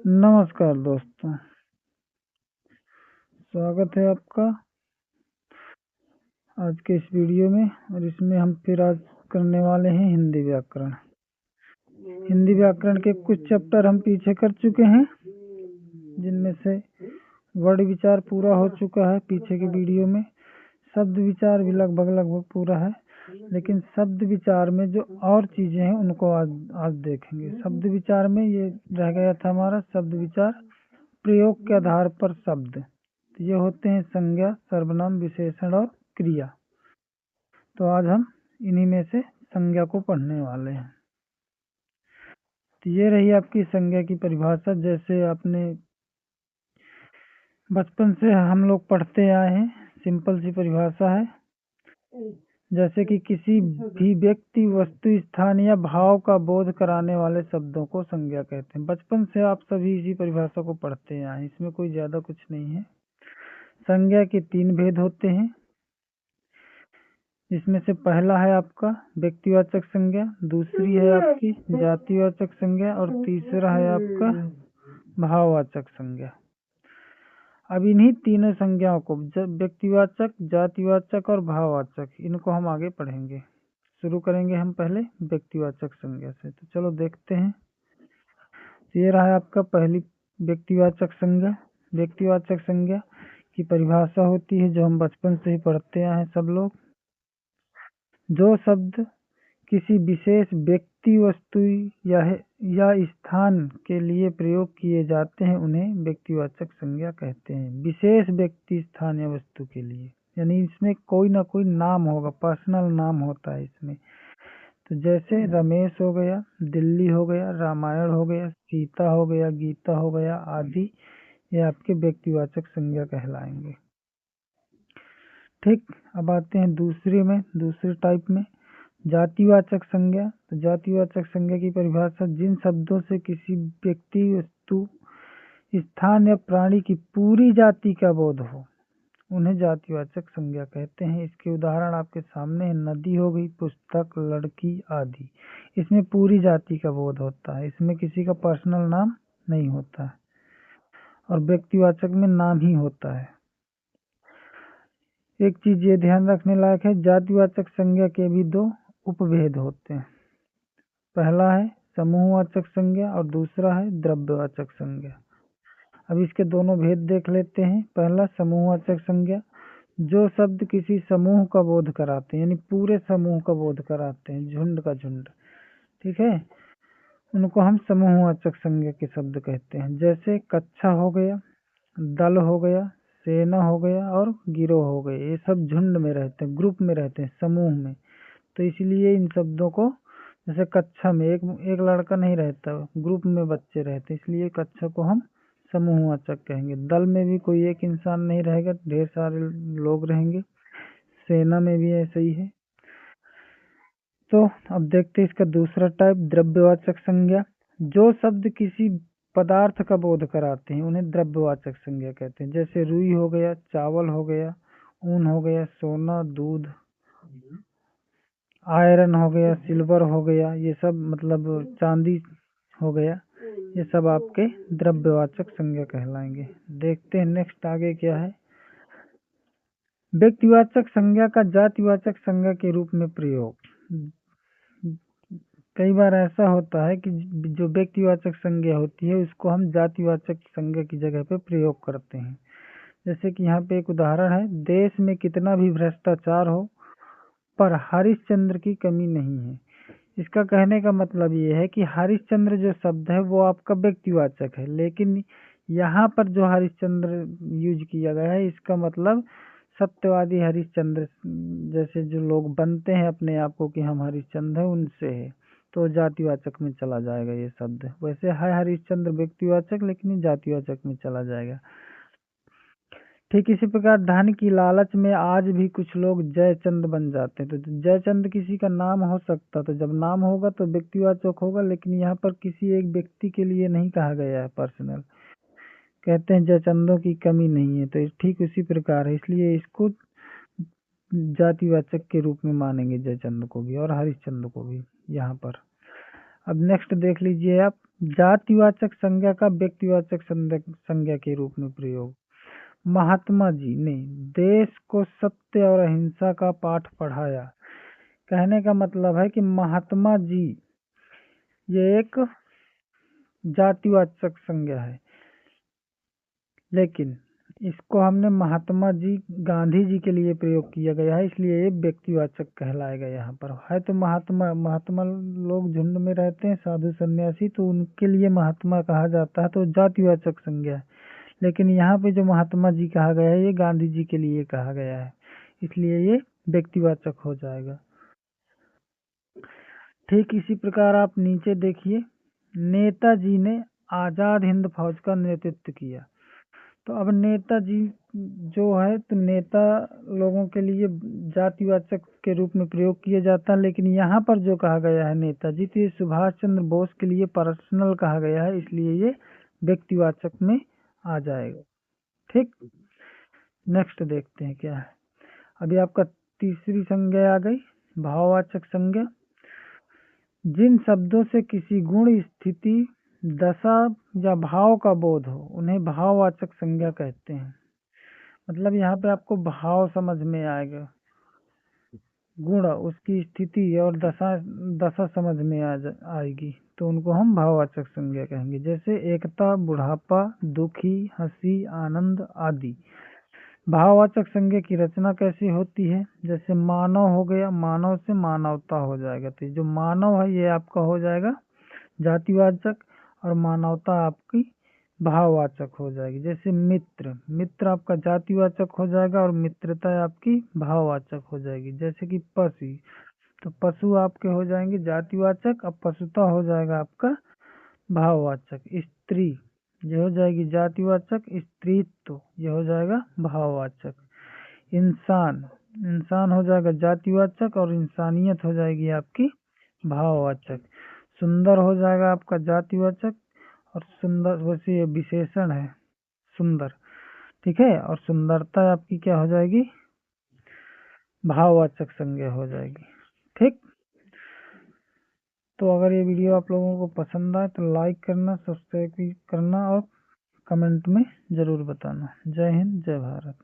नमस्कार दोस्तों, स्वागत है आपका आज के इस वीडियो में। और इसमें हम फिर आज करने वाले हैं हिंदी व्याकरण। हिंदी व्याकरण के कुछ चैप्टर हम पीछे कर चुके हैं, जिनमें से वर्ड विचार पूरा हो चुका है पीछे के वीडियो में। शब्द विचार भी लगभग पूरा है, लेकिन शब्द विचार में जो और चीजें हैं उनको आज देखेंगे। शब्द विचार में ये रह गया था हमारा शब्द विचार प्रयोग के आधार पर शब्द। तो ये होते हैं संज्ञा, सर्वनाम, विशेषण और क्रिया। तो आज हम इन्हीं में से संज्ञा को पढ़ने वाले हैं। तो ये रही आपकी संज्ञा की परिभाषा। जैसे आपने बचपन से हम लोग पढ़ते आए हैं, सिंपल सी परिभाषा है। जैसे कि किसी भी व्यक्ति, वस्तु, स्थान या भाव का बोध कराने वाले शब्दों को संज्ञा कहते हैं। बचपन से आप सभी इसी परिभाषा को पढ़ते आए हैं, इसमें कोई ज्यादा कुछ नहीं है। संज्ञा के 3 भेद होते हैं, जिसमें से पहला है आपका व्यक्तिवाचक संज्ञा, दूसरी है आपकी जातिवाचक संज्ञा और तीसरा है आपका भाववाचक संज्ञा। अब इन्हीं तीनों संज्ञाओं को, व्यक्तिवाचक, जातिवाचक और भाववाचक, इनको हम आगे पढ़ेंगे। शुरू करेंगे हम पहले व्यक्तिवाचक संज्ञा से। तो चलो देखते हैं। ये रहा आपका पहली व्यक्तिवाचक संज्ञा। व्यक्तिवाचक संज्ञा की परिभाषा होती है जो हम बचपन से ही पढ़ते आए हैं सब लोग। जो शब्द किसी विशेष व्यक्ति, वस्तु या स्थान के लिए प्रयोग किए जाते हैं उन्हें व्यक्तिवाचक संज्ञा कहते हैं। विशेष व्यक्ति, स्थान या वस्तु के लिए, यानी इसमें कोई ना कोई नाम होगा, पर्सनल नाम होता है इसमें। तो जैसे रमेश हो गया, दिल्ली हो गया, रामायण हो गया, सीता हो गया, गीता हो गया आदि, ये आपके व्यक्तिवाचक संज्ञा कहलाएंगे। ठीक, अब आते हैं दूसरे टाइप में, जातिवाचक संज्ञा। तो जातिवाचक संज्ञा की परिभाषा, जिन शब्दों से किसी व्यक्ति, वस्तु, स्थान या प्राणी की पूरी जाति का बोध हो उन्हें जातिवाचक संज्ञा कहते हैं। इसके उदाहरण आपके सामने हैं। नदी हो गई, पुस्तक, लड़की आदि। इसमें पूरी जाति का बोध होता है, इसमें किसी का पर्सनल नाम नहीं होता है, और व्यक्तिवाचक में नाम ही होता है। एक चीज ये ध्यान रखने लायक है, जातिवाचक संज्ञा के भी 2 उपभेद होते हैं। पहला है समूहवाचक संज्ञा और दूसरा है द्रव्यवाचक संज्ञा। अब इसके दोनों भेद देख लेते हैं। पहला समूहवाचक संज्ञा, जो शब्द किसी समूह का बोध कराते हैं, यानी पूरे समूह का बोध कराते हैं, झुंड का झुंड, ठीक है, उनको हम समूहवाचक संज्ञा के शब्द कहते हैं। जैसे कक्षा हो गया, दल हो गया, सेना हो गया और गिरोह हो गए। ये सब झुंड में रहते हैं, ग्रुप में रहते हैं, समूह में। तो इसलिए इन शब्दों को, जैसे कक्षा में एक लड़का नहीं रहता, ग्रुप में बच्चे रहते, इसलिए कक्षा को हम समूहवाचक कहेंगे। दल में भी कोई एक इंसान नहीं रहेगा, ढेर सारे लोग रहेंगे। सेना में भी ऐसा ही है। तो अब देखते हैं इसका दूसरा टाइप, द्रव्यवाचक संज्ञा। जो शब्द किसी पदार्थ का बोध कराते हैं उन्हें द्रव्यवाचक संज्ञा कहते हैं। जैसे रुई हो गया, चावल हो गया, ऊन हो गया, सोना, दूध, आयरन हो गया, सिल्वर हो गया, ये सब मतलब चांदी हो गया, ये सब आपके द्रव्यवाचक संज्ञा कहलाएंगे। देखते हैं नेक्स्ट आगे क्या है। व्यक्तिवाचक संज्ञा का जातिवाचक संज्ञा के रूप में प्रयोग। कई बार ऐसा होता है कि जो व्यक्तिवाचक संज्ञा होती है उसको हम जातिवाचक संज्ञा की जगह पे प्रयोग करते हैं। जैसे कि यहाँ पे एक उदाहरण है, देश में कितना भी भ्रष्टाचार हो पर हरिश्चंद्र की कमी नहीं है। इसका कहने का मतलब ये है कि हरिश्चंद्र जो शब्द है वो आपका व्यक्तिवाचक है, लेकिन यहाँ पर जो हरिश्चंद्र यूज किया गया है इसका मतलब सत्यवादी हरिश्चंद्र, जैसे जो लोग बनते हैं अपने आप को कि हम हरिश्चंद्र हैं, उनसे है, तो जातिवाचक में चला जाएगा ये शब्द। वैसे है हरिश्चंद्र व्यक्तिवाचक, लेकिन ये जातिवाचक में चला जाएगा। ठीक इसी प्रकार धन की लालच में आज भी कुछ लोग जयचंद बन जाते हैं। तो जयचंद किसी का नाम हो सकता, तो जब नाम होगा तो व्यक्तिवाचक होगा, लेकिन यहाँ पर किसी एक व्यक्ति के लिए नहीं कहा गया है पर्सनल। कहते हैं जयचंदों की कमी नहीं है, तो ठीक उसी प्रकार है, इसलिए इसको जातिवाचक के रूप में मानेंगे जयचंद को भी और हरिश्चंद्र को भी यहाँ पर। अब नेक्स्ट देख लीजिए आप, जातिवाचक संज्ञा का व्यक्तिवाचक संज्ञा के रूप में प्रयोग। महात्मा जी ने देश को सत्य और अहिंसा का पाठ पढ़ाया। कहने का मतलब है कि महात्मा जी ये एक जातिवाचक संज्ञा है, लेकिन इसको हमने महात्मा जी गांधी जी के लिए प्रयोग किया गया है, इसलिए ये व्यक्तिवाचक कहलाएगा। यहाँ पर है तो महात्मा महात्मा लोग झुंड में रहते हैं, साधु सन्यासी, तो उनके लिए महात्मा कहा जाता है, तो जातिवाचक संज्ञा है। लेकिन यहाँ पे जो महात्मा जी कहा गया है ये गांधी जी के लिए कहा गया है, इसलिए ये व्यक्तिवाचक हो जाएगा। ठीक इसी प्रकार आप नीचे देखिए, नेताजी ने आजाद हिंद फौज का नेतृत्व किया। तो अब नेताजी जो है, तो नेता लोगों के लिए जातिवाचक के रूप में प्रयोग किया जाता है, लेकिन यहाँ पर जो कहा गया है नेताजी, तो ये सुभाष चंद्र बोस के लिए पर्सनल कहा गया है, इसलिए ये व्यक्तिवाचक में आ जाएगा। ठीक, नेक्स्ट देखते हैं क्या है। अभी आपका तीसरी संज्ञा आ गई, भाववाचक संज्ञा। जिन शब्दों से किसी गुण, स्थिति, दशा या भाव का बोध हो उन्हें भाववाचक संज्ञा कहते हैं। मतलब यहाँ पे आपको भाव समझ में आएगा, गुण, उसकी स्थिति और दशा दशा समझ में आएगी, तो उनको हम भाववाचक संज्ञा कहेंगे। जैसे एकता, बुढ़ापा, दुखी, हंसी, आनंद आदि। भाववाचक संज्ञा की रचना कैसी होती है? जैसे मानव हो गया, मानव से मानवता हो जाएगा, तो जो मानव है ये आपका हो जाएगा जातिवाचक, और मानवता आपकी भाववाचक हो जाएगी। जैसे मित्र, मित्र आपका जातिवाचक हो जाएगा और मित्रता आपकी भाववाचक हो जाएगी। जैसे कि पशु, तो पशु आपके हो जाएंगे जातिवाचक, अब पशुता हो जाएगा आपका भाववाचक। स्त्री ये हो जाएगी जातिवाचक, स्त्रीत्व ये हो जाएगा भाववाचक। इंसान, इंसान हो जाएगा जातिवाचक और इंसानियत हो जाएगी आपकी भाववाचक। सुंदर हो जाएगा आपका जातिवाचक, और सुंदर वैसे विशेषण है सुंदर, ठीक है, और सुंदरता आपकी क्या हो जाएगी? भाववाचक संज्ञा हो जाएगी। ठीक, तो अगर ये वीडियो आप लोगों को पसंद आए तो लाइक करना, सब्सक्राइब करना और कमेंट में ज़रूर बताना। जय हिंद, जय भारत।